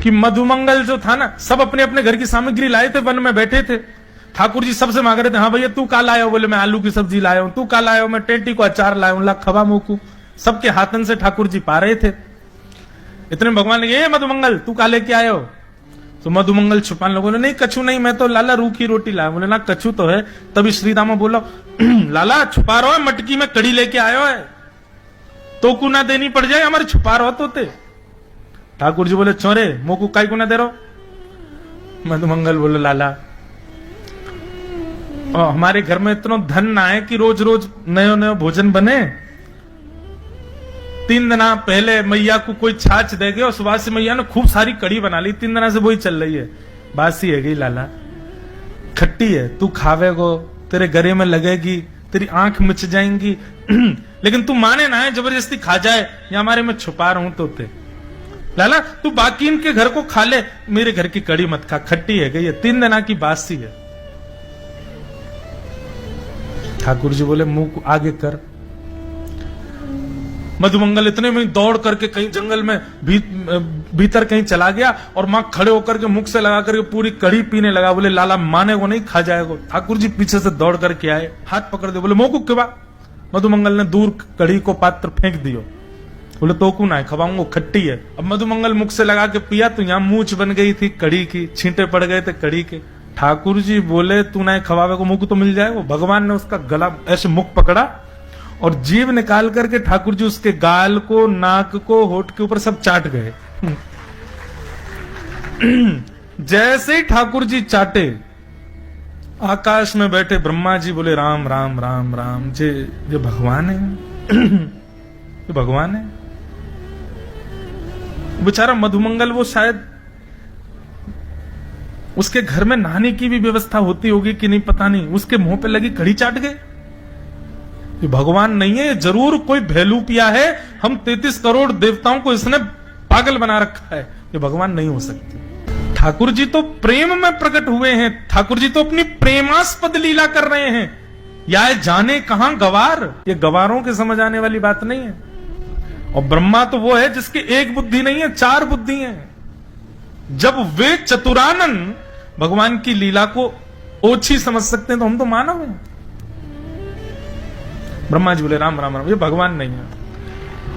कि मधुमंगल जो था ना, सब अपने अपने घर की सामग्री लाए थे, वन में बैठे थे। ठाकुर जी सबसे मांग रहे थे, हाँ भैया तू का लाया हो? बोले मैं आलू की सब्जी लाया हूं। तू का लाया हो? मैं टेटी को अचार लाया हूं। ला खबा मोकू, सबके हाथन से ठाकुर जी पा रहे थे। इतने भगवान ने ये मधुमंगल तू का लेके आए हो? तो मधुमंगल छुपान लोगों ने, नहीं कछु नहीं, मैं तो लाला रूखी रोटी लाया। बोले ना कछु तो है। तभी श्री रामा बोला, लाला छुपा रहो है, मटकी में कड़ी लेके आयो है, तो को ना देनी पड़ जाए, हमारे छुपा रहो तो। ठाकुर जी बोले चोरे मोकू काय को ना दे रहो? मधुमंगल बोले लाला हमारे घर में इतना धन ना है कि रोज रोज नयो नयो भोजन बने। 3 दिन पहले मैया को कोई छाछ दे गए और सुबह से मैया ने खूब सारी कड़ी बना ली। 3 दिन से वही चल रही है, बासी है गई लाला, खट्टी है, तू खावेगो तेरे गले में लगेगी, तेरी आंख मिच जाएंगी। लेकिन तू माने ना है, जबरदस्ती खा जाए, या हमारे में छुपा रहूं तो ते लाला तू बाकी इनके घर को खा ले, मेरे घर की कड़ी मत खा, खट्टी है गई है, 3 दिन की बासी है। ठाकुर जी बोले मुंह को आगे कर। मधुमंगल इतने में दौड़ करके कहीं जंगल में भीतर कहीं चला गया और मां खड़े होकर के मुख से लगा करके पूरी कड़ी पीने लगा। बोले लाला माने को नहीं, खा जाएगा। ठाकुर जी पीछे से दौड़ करके आए, हाथ पकड़ दे, बोले मोकू खिबा। मधुमंगल ने दूर कड़ी को पात्र फेंक दियो। बोले तो को ना है, खवाऊंगा, खट्टी है। अब मधुमंगल मुख से लगा के पिया तो यहां मूछ बन गई थी कड़ी की, छींटे पड़ गए थे कड़ी के। ठाकुर जी बोले तू ना खवावे को मुंह तो मिल जाए। वो भगवान ने उसका गला ऐसे मुख पकड़ा और जीभ निकाल करके ठाकुर जी उसके गाल को, नाक को, होठ के ऊपर सब चाट गए। जैसे ही ठाकुर जी चाटे, आकाश में बैठे ब्रह्मा जी बोले राम राम राम राम, जे भगवान है, ये भगवान है। बेचारा मधुमंगल, वो शायद उसके घर में नहाने की भी व्यवस्था होती होगी कि नहीं पता नहीं, उसके मुंह पे लगी कड़ी चाट गए। ये भगवान नहीं है, जरूर कोई भेलूपिया है। हम 33 करोड़ देवताओं को इसने पागल बना रखा है, ये भगवान नहीं हो सकते। ठाकुर जी तो प्रेम में प्रकट हुए हैं, ठाकुर जी तो अपनी प्रेमास्पद लीला कर रहे हैं। या जाने कहां गवार, ये गवारों के समझ आने वाली बात नहीं है। और ब्रह्मा तो वो है जिसकी एक बुद्धि नहीं है, 4 बुद्धि है। जब वे चतुरानन भगवान की लीला को ओछी समझ सकते हैं तो हम तो मानव हैं। ब्रह्मा जी बोले राम राम राम, ये भगवान नहीं है।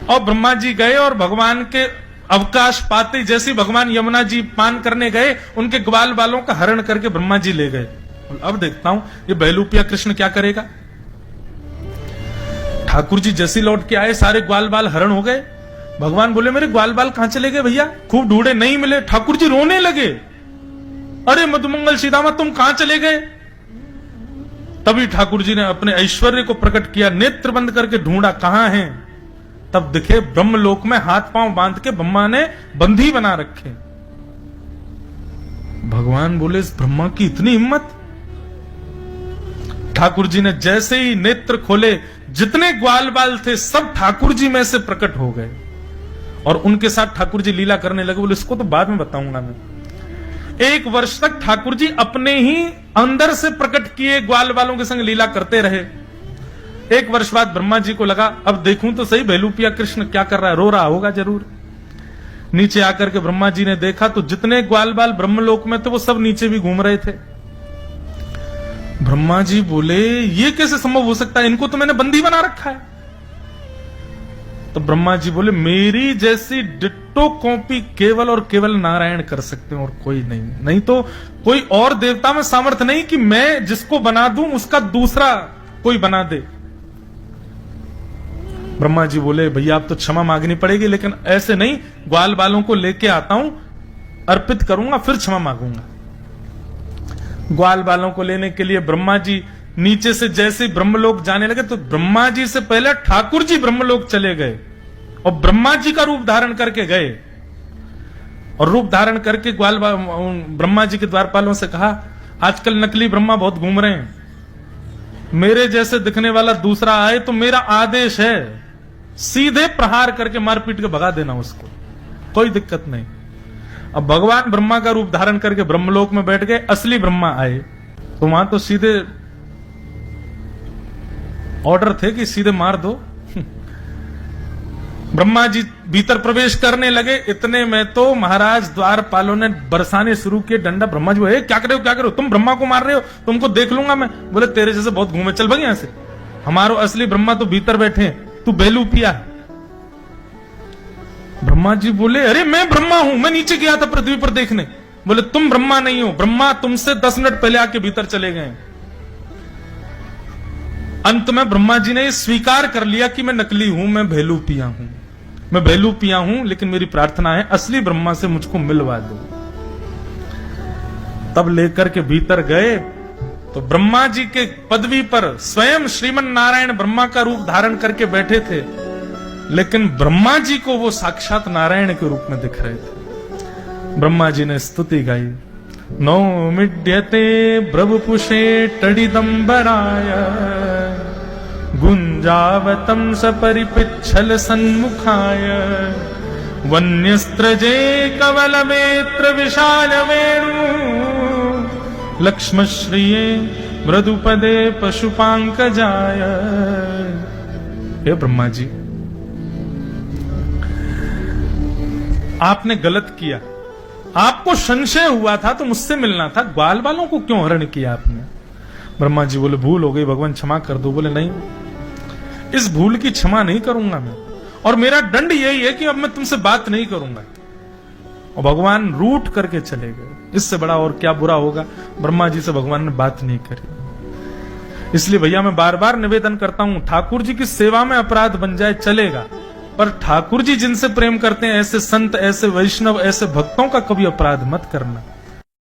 और ब्रह्मा जी गए और भगवान के अवकाश पाते जैसे भगवान यमुना जी पान करने गए, उनके ग्वाल बालों का हरण करके ब्रह्मा जी ले गए। अब देखता हूं ये बहलूपिया कृष्ण क्या करेगा। ठाकुर जी जैसे लौट के आए, सारे ग्वाल बाल हरण हो गए। भगवान बोले मेरे ग्वाल बाल कहां चले गए भैया? खूब ढूंढे, नहीं मिले। ठाकुर जी रोने लगे, अरे मधुमंगल सीतामा तुम कहां चले गए? तभी ठाकुर जी ने अपने ऐश्वर्य को प्रकट किया, नेत्र बंद करके ढूंढा कहां हैं। तब दिखे ब्रह्मलोक में हाथ पांव बांध के ब्रह्मा ने बंधी बना रखे। भगवान बोले इस ब्रह्मा की इतनी हिम्मत। ठाकुर जी ने जैसे ही नेत्र खोले, जितने ग्वाल बाल थे सब ठाकुर जी में से प्रकट हो गए और उनके साथ ठाकुर जी लीला करने लगे। बोले इसको तो बाद में बताऊंगा मैं। 1 वर्ष तक ठाकुर जी अपने ही अंदर से प्रकट किए ग्वाल बालों के संग लीला करते रहे। 1 वर्ष बाद ब्रह्मा जी को लगा अब देखूं तो सही बहलूपिया कृष्ण क्या कर रहा है, रो रहा होगा जरूर। नीचे आकर के ब्रह्मा जी ने देखा तो जितने ग्वाल बाल ब्रह्मलोक में थे वो सब नीचे भी घूम रहे थे। ब्रह्मा जी बोले ये कैसे संभव हो सकता है, इनको तो मैंने बंदी बना रखा है। तो ब्रह्मा जी बोले मेरी जैसी डिट्टो कॉपी केवल और केवल नारायण कर सकते हैं और कोई नहीं। नहीं तो कोई और देवता में सामर्थ्य नहीं कि मैं जिसको बना दूं उसका दूसरा कोई बना दे। ब्रह्मा जी बोले भैया अब तो क्षमा मांगनी पड़ेगी, लेकिन ऐसे नहीं, ग्वाल बालों को लेके आता हूं, अर्पित करूंगा, फिर क्षमा मांगूंगा। ग्वाल बालों को लेने के लिए ब्रह्मा जी नीचे से जैसे ब्रह्मलोक जाने लगे तो ब्रह्मा जी से पहले ठाकुर जी ब्रह्मलोक चले गए और ब्रह्मा जी का रूप धारण करके गए। और रूप धारण करके ब्रह्मा जी के द्वारपालों से कहा आजकल नकली ब्रह्मा बहुत घूम रहे हैं, मेरे जैसे दिखने वाला दूसरा आए तो मेरा आदेश है सीधे प्रहार करके मारपीट के भगा देना उसको, कोई दिक्कत नहीं। अब भगवान ब्रह्मा का रूप धारण करके ब्रह्मलोक में बैठ गए। असली ब्रह्मा आए तो वहां तो सीधे ऑर्डर थे कि सीधे मार दो। ब्रह्मा जी भीतर प्रवेश करने लगे, इतने में तो महाराज द्वारपालों ने बरसाने शुरू किए डंडा। ब्रह्मा जी बोले, क्या कर रहे हो, क्या कर रहे हो, तुम ब्रह्मा को मार रहे हो, तुमको देख लूंगा मैं। बोले, तेरे जैसे बहुत घूमे, चल भाई यहां से, हमारो असली ब्रह्मा तो भीतर बैठे हैं, तू बेलू पिया। ब्रह्मा जी बोले, अरे मैं ब्रह्मा हूं, मैं नीचे गया था पृथ्वी पर देखने। बोले, तुम ब्रह्मा नहीं हो, ब्रह्मा तुमसे 10 मिनट पहले आके भीतर चले गए। अंत में ब्रह्मा जी ने स्वीकार कर लिया कि मैं नकली हूं, मैं भेलू पिया हूं, मैं भेलू पिया हूं, लेकिन मेरी प्रार्थना है असली ब्रह्मा से मुझको मिलवा दो। तब लेकर के भीतर गए तो ब्रह्मा जी के पदवी पर स्वयं श्रीमन नारायण ब्रह्मा का रूप धारण करके बैठे थे, लेकिन ब्रह्मा जी को वो साक्षात नारायण के रूप में दिख रहे थे। ब्रह्मा जी ने स्तुति गाई, नौमिड्यते ब्रवपुषे टडिदंबराय गुंजावतम सपरिपिच्छल सन्मुखाय वन्यस्त्रजे कवलवेत्र विशाल वेणु लक्ष्मश्रिये मृदुपदे पशुपांकजाय। हे ब्रह्मा जी, आपने गलत किया, आपको संशय हुआ था तो मुझसे मिलना था, ग्वाल बालों को क्यों हरण किया आपने? ब्रह्मा जी बोले, भूल हो गई भगवान, क्षमा कर दो। बोले, नहीं, इस भूल की क्षमा नहीं करूंगा मैं, और मेरा दंड यही है कि अब मैं तुमसे बात नहीं करूंगा। और भगवान रूठ करके चले गए। इससे बड़ा और क्या बुरा होगा? ब्रह्मा जी से भगवान ने बात नहीं करी। इसलिए भैया मैं बार बार निवेदन करता हूं, ठाकुर जी की सेवा में अपराध बन जाए चलेगा, पर ठाकुर जी जिनसे प्रेम करते हैं, ऐसे संत, ऐसे वैष्णव, ऐसे भक्तों का कभी अपराध मत करना।